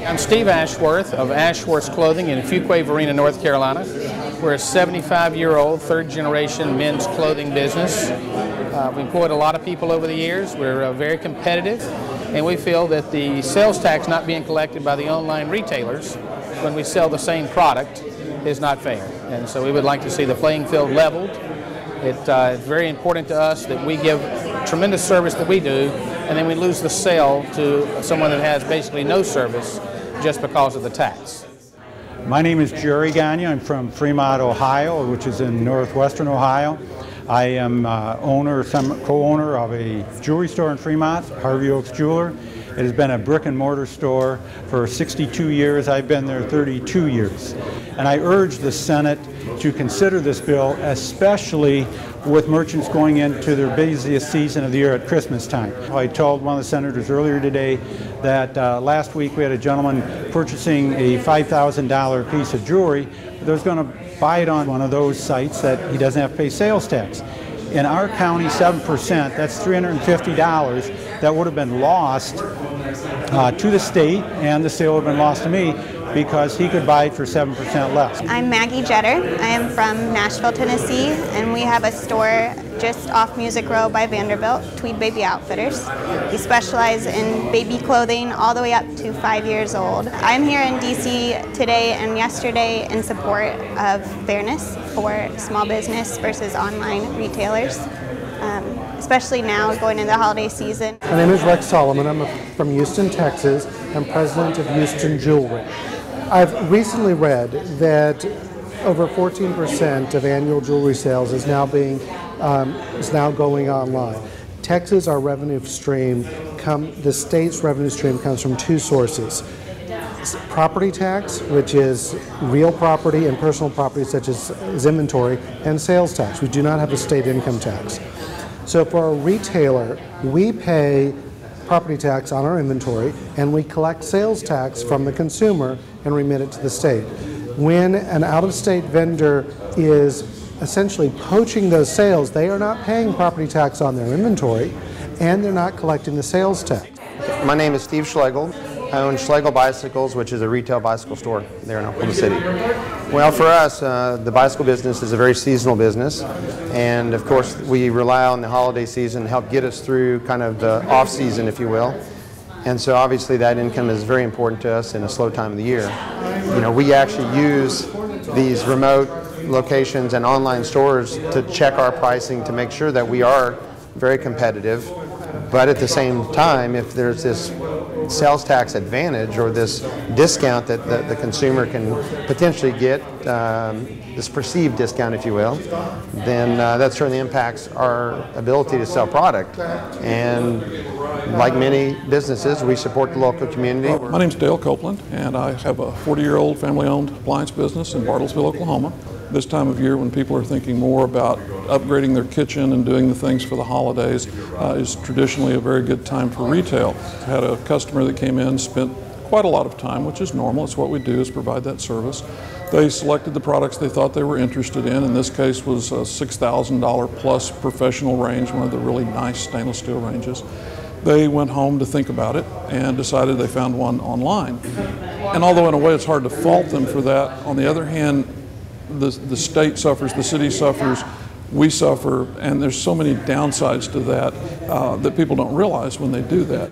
I'm Steve Ashworth of Ashworth's Clothing in Fuquay-Varina, North Carolina. We're a 75-year-old, third-generation men's clothing business. We've employed a lot of people over the years. We're very competitive, and we feel that the sales tax not being collected by the online retailers when we sell the same product is not fair. And so we would like to see the playing field leveled. It's very important to us that we give tremendous service that we do, and then we lose the sale to someone that has basically no service just because of the tax. My name is Gerry Gonya. I'm from Fremont, Ohio, which is in northwestern Ohio. I am co-owner of a jewelry store in Fremont, Harvey Oaks Jeweler. It has been a brick and mortar store for 62 years. I've been there 32 years. And I urge the Senate to consider this bill, especially with merchants going into their busiest season of the year at Christmas time. I told one of the senators earlier today that last week we had a gentleman purchasing a $5,000 piece of jewelry that was going to buy it on one of those sites that he doesn't have to pay sales tax. In our county, 7%, that's $350 that would have been lost to the state, and the sale would have been lost to me because he could buy it for 7% less. I'm Maggie Jetter. I am from Nashville, Tennessee, and we have a store just off Music Row by Vanderbilt, Tweed Baby Outfitters. We specialize in baby clothing all the way up to 5 years old. I'm here in D.C. today and yesterday in support of fairness for small business versus online retailers, especially now going into the holiday season. My name is Soloman. I'm from Houston, Texas. I'm president of Houston Jewelry. I've recently read that over 14% of annual jewelry sales is now going online. Texas, our revenue stream, the state's revenue stream comes from two sources: property tax, which is real property and personal property such as inventory, and sales tax. We do not have a state income tax. So for a retailer, we pay property tax on our inventory, and we collect sales tax from the consumer and remit it to the state. When an out-of-state vendor is essentially poaching those sales, they are not paying property tax on their inventory, and they're not collecting the sales tax. My name is Steve Schlegel. I own Schlegel Bicycles, which is a retail bicycle store there in Oklahoma City. Well, for us, the bicycle business is a very seasonal business, and of course we rely on the holiday season to help get us through kind of the off-season, if you will. And so obviously that income is very important to us in a slow time of the year. You know, we actually use these remote locations and online stores to check our pricing to make sure that we are very competitive. But at the same time, if there's this sales tax advantage or this discount that the consumer can potentially get, this perceived discount, if you will, then that certainly impacts our ability to sell product. And like many businesses, we support the local community. My name's Dale Copeland, and I have a 40-year-old family-owned appliance business in Bartlesville, Oklahoma. This time of year, when people are thinking more about upgrading their kitchen and doing the things for the holidays, is traditionally a very good time for retail. I had a customer that came in, spent quite a lot of time, which is normal. It's what we do, is provide that service. They selected the products they thought they were interested in this case was a $6,000 plus professional range, one of the really nice stainless steel ranges. They went home to think about it and decided they found one online. And although in a way it's hard to fault them for that, on the other hand, the state suffers, the city suffers, we suffer, and there's so many downsides to that that people don't realize when they do that.